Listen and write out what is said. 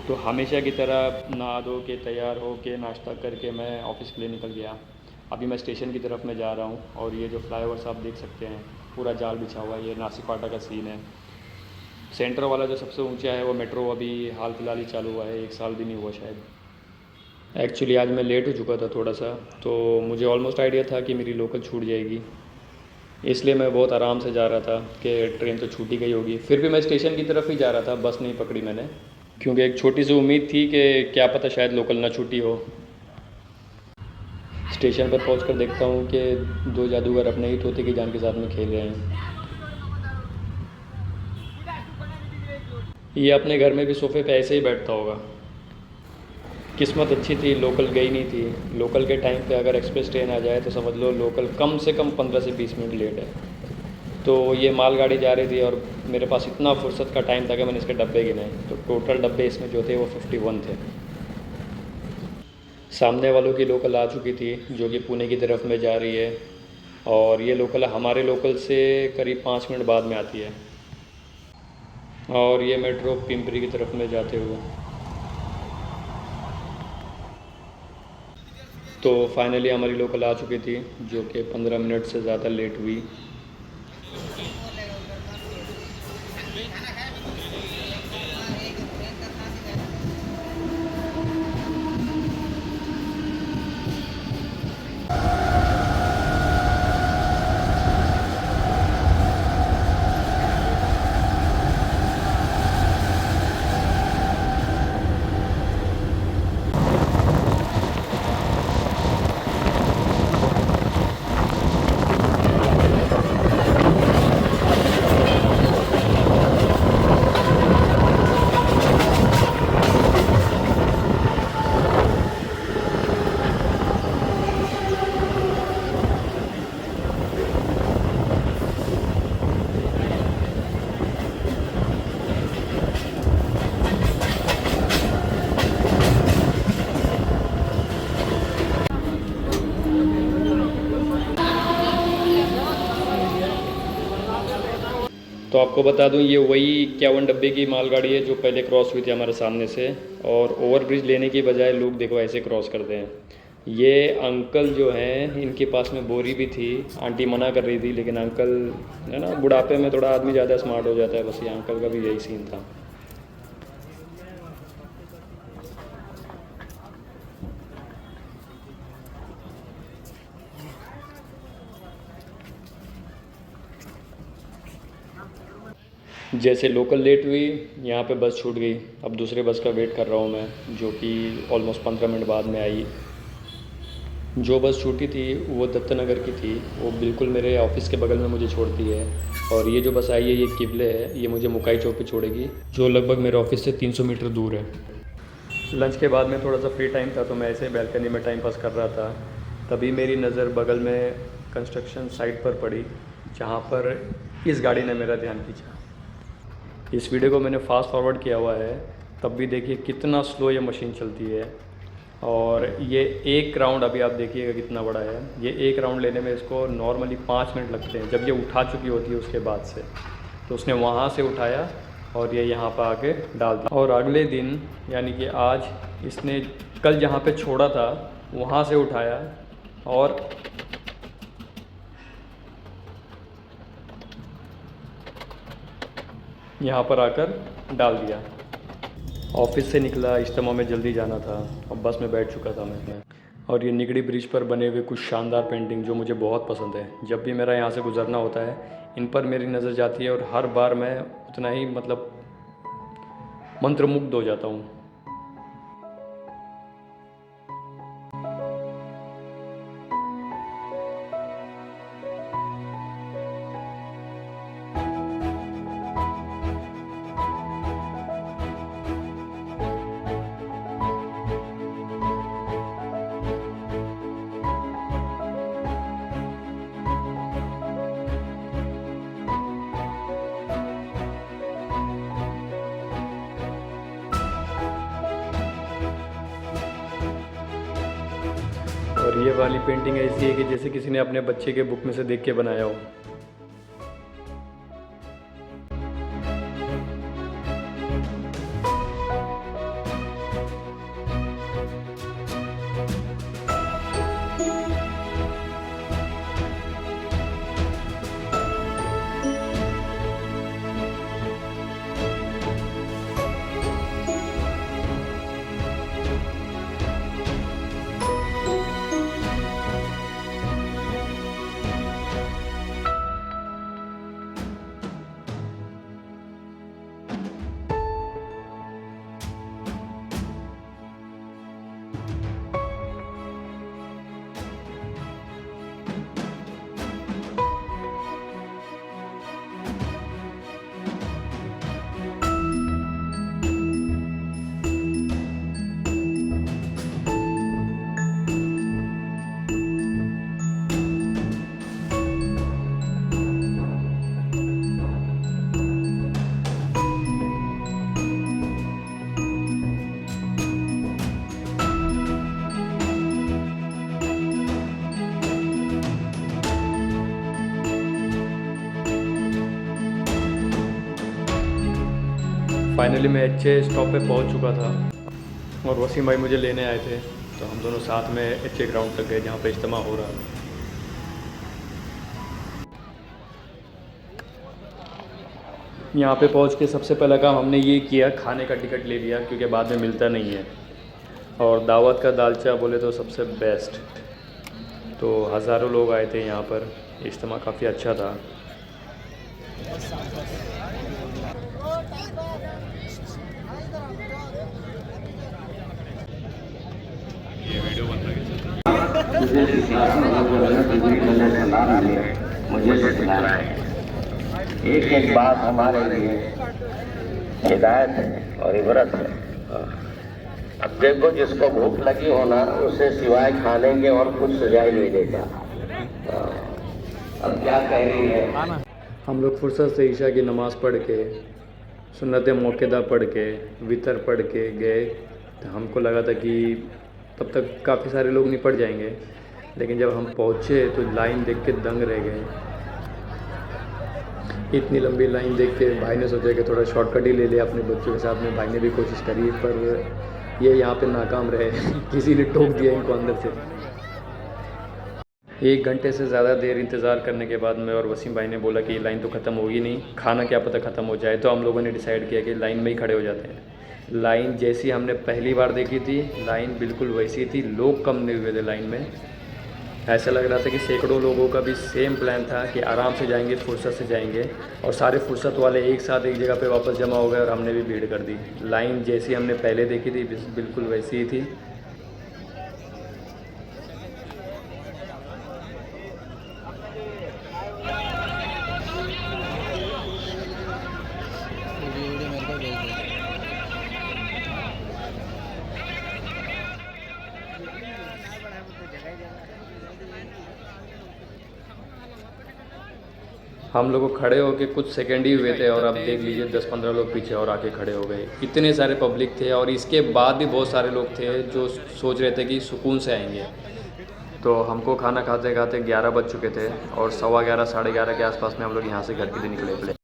तो हमेशा की तरह नहा धो के तैयार हो के नाश्ता करके मैं ऑफ़िस के लिए निकल गया। अभी मैं स्टेशन की तरफ मैं जा रहा हूँ और ये जो फ्लाईओवर्स आप देख सकते हैं पूरा जाल बिछा हुआ है, ये नासिक फाटा का सीन है। सेंटर वाला जो सबसे ऊंचा है वो मेट्रो अभी हाल फिलहाल ही चालू हुआ है, 1 साल भी नहीं हुआ शायद। एक्चुअली आज मैं लेट हो चुका था थोड़ा सा, तो मुझे ऑलमोस्ट आइडिया था कि मेरी लोकल छूट जाएगी, इसलिए मैं बहुत आराम से जा रहा था कि ट्रेन तो छूट ही गई होगी। फिर भी मैं स्टेशन की तरफ ही जा रहा था, बस नहीं पकड़ी मैंने, क्योंकि एक छोटी सी उम्मीद थी कि क्या पता शायद लोकल ना छूटी हो। स्टेशन पर पहुंचकर देखता हूँ कि 2 जादूगर अपने ही तोते की जान के साथ में खेल रहे हैं। ये अपने घर में भी सोफ़े पे ऐसे ही बैठता होगा। किस्मत अच्छी थी, लोकल गई नहीं थी। लोकल के टाइम पे अगर एक्सप्रेस ट्रेन आ जाए तो समझ लो लोकल कम से कम 15 से 20 मिनट लेट है। तो ये मालगाड़ी जा रही थी और मेरे पास इतना फुर्सत का टाइम था कि मैंने इसके डब्बे गिने, तो टोटल डब्बे इसमें जो थे वो 51 थे। सामने वालों की लोकल आ चुकी थी जो कि पुणे की तरफ में जा रही है, और ये लोकल हमारे लोकल से करीब 5 मिनट बाद में आती है। और ये मेट्रो पिंपरी की तरफ में जाते हुए, तो फाइनली हमारी लोकल आ चुकी थी जो कि 15 मिनट से ज़्यादा लेट हुई। तो आपको बता दूं ये वही 51 डब्बे की मालगाड़ी है जो पहले क्रॉस हुई थी हमारे सामने से, और ओवरब्रिज लेने की बजाय लोग देखो ऐसे क्रॉस करते हैं। ये अंकल जो हैं इनके पास में बोरी भी थी, आंटी मना कर रही थी, लेकिन अंकल है ना, बुढ़ापे में थोड़ा आदमी ज़्यादा स्मार्ट हो जाता है, बस ये अंकल का भी यही सीन था। जैसे लोकल लेट हुई, यहाँ पे बस छूट गई। अब दूसरे बस का वेट कर रहा हूँ मैं, जो कि ऑलमोस्ट 15 मिनट बाद में आई। जो बस छूटी थी वो दत्तनगर की थी, वो बिल्कुल मेरे ऑफिस के बगल में मुझे छोड़ती है। और ये जो बस आई है ये किबले है, ये मुझे मुकाई चौक पे छोड़ेगी, जो लगभग मेरे ऑफिस से 300 मीटर दूर है। लंच के बाद में थोड़ा सा फ्री टाइम था तो मैं ऐसे बैल्कनी में टाइम पास कर रहा था, तभी मेरी नज़र बगल में कंस्ट्रक्शन साइट पर पड़ी, जहाँ पर इस गाड़ी ने मेरा ध्यान खींचा। इस वीडियो को मैंने फास्ट फॉरवर्ड किया हुआ है, तब भी देखिए कितना स्लो ये मशीन चलती है। और ये एक राउंड अभी आप देखिएगा कितना बड़ा है, ये एक राउंड लेने में इसको नॉर्मली 5 मिनट लगते हैं, जब ये उठा चुकी होती है उसके बाद से। तो उसने वहाँ से उठाया और ये यहाँ पर आके डाल दिया, और अगले दिन यानी कि आज इसने कल जहाँ पे छोड़ा था वहाँ से उठाया और यहाँ पर आकर डाल दिया। ऑफिस से निकला, इज्तिमा में जल्दी जाना था, अब बस में बैठ चुका था मैं। और ये निगड़ी ब्रिज पर बने हुए कुछ शानदार पेंटिंग जो मुझे बहुत पसंद है, जब भी मेरा यहाँ से गुजरना होता है इन पर मेरी नज़र जाती है, और हर बार मैं उतना ही मतलब मंत्रमुग्ध हो जाता हूँ। और ये वाली पेंटिंग ऐसी है कि जैसे किसी ने अपने बच्चे के बुक में से देख के बनाया हो। फाइनली मैं अच्छे स्टॉप पे पहुंच चुका था और वसीम भाई मुझे लेने आए थे, तो हम दोनों साथ में अच्छे ग्राउंड तक गए जहाँ पे इज्तिमा हो रहा है। यहाँ पे पहुँच के सबसे पहला काम हमने ये किया, खाने का टिकट ले लिया क्योंकि बाद में मिलता नहीं है। और दावत का दालचा बोले तो सबसे बेस्ट। तो हज़ारों लोग आए थे यहाँ पर, इज्तिमा काफ़ी अच्छा था। ये वीडियो बन रहा है। एक एक बात हमारे लिए हिदायत है और इबरत है। अब देखो, जिसको भूख लगी हो ना, उसे सिवाय खाने के और कुछ सुझाई नहीं देता। अब क्या कह रही है। हम लोग फुर्सत से ईशा की नमाज़ पढ़ के, सुन्नत मौक़िदा पढ़ के, वितर पढ़ के गए। तो हमको लगा था कि तब तक काफ़ी सारे लोग निपट जाएंगे, लेकिन जब हम पहुँचे तो लाइन देख के दंग रह गए। इतनी लंबी लाइन देख के भाई ने सोचा कि थोड़ा शॉर्टकट ही ले ले अपने बच्चों के साथ में। भाई ने भी कोशिश करी, पर ये यहाँ पे नाकाम रहे। किसी ने टोक दिया इनको अंदर से। 1 घंटे से ज़्यादा देर इंतज़ार करने के बाद मैं और वसीम भाई ने बोला कि लाइन तो ख़त्म होगी नहीं, खाना क्या पता ख़त्म हो जाए। तो हम लोगों ने डिसाइड किया कि लाइन में ही खड़े हो जाते हैं। लाइन जैसी हमने पहली बार देखी थी, लाइन बिल्कुल वैसी थी। लोग कम नहीं हुए थे लाइन में। ऐसा लग रहा था कि सैकड़ों लोगों का भी सेम प्लान था कि आराम से जाएंगे, फुर्सत से जाएंगे। और सारे फुर्सत वाले एक साथ एक जगह पे वापस जमा हो गए और हमने भी भीड़ कर दी। लाइन जैसी हमने पहले देखी थी बिल्कुल वैसी ही थी। हम लोग खड़े होके कुछ सेकंड ही हुए थे और अब देख लीजिए 10-15 लोग पीछे और आके खड़े हो गए। इतने सारे पब्लिक थे और इसके बाद भी बहुत सारे लोग थे जो सोच रहे थे कि सुकून से आएंगे। तो हमको खाना खाते खाते 11 बज चुके थे और 11:15 साढ़े 11 के आसपास में हम लोग यहाँ से घर के लिए निकले।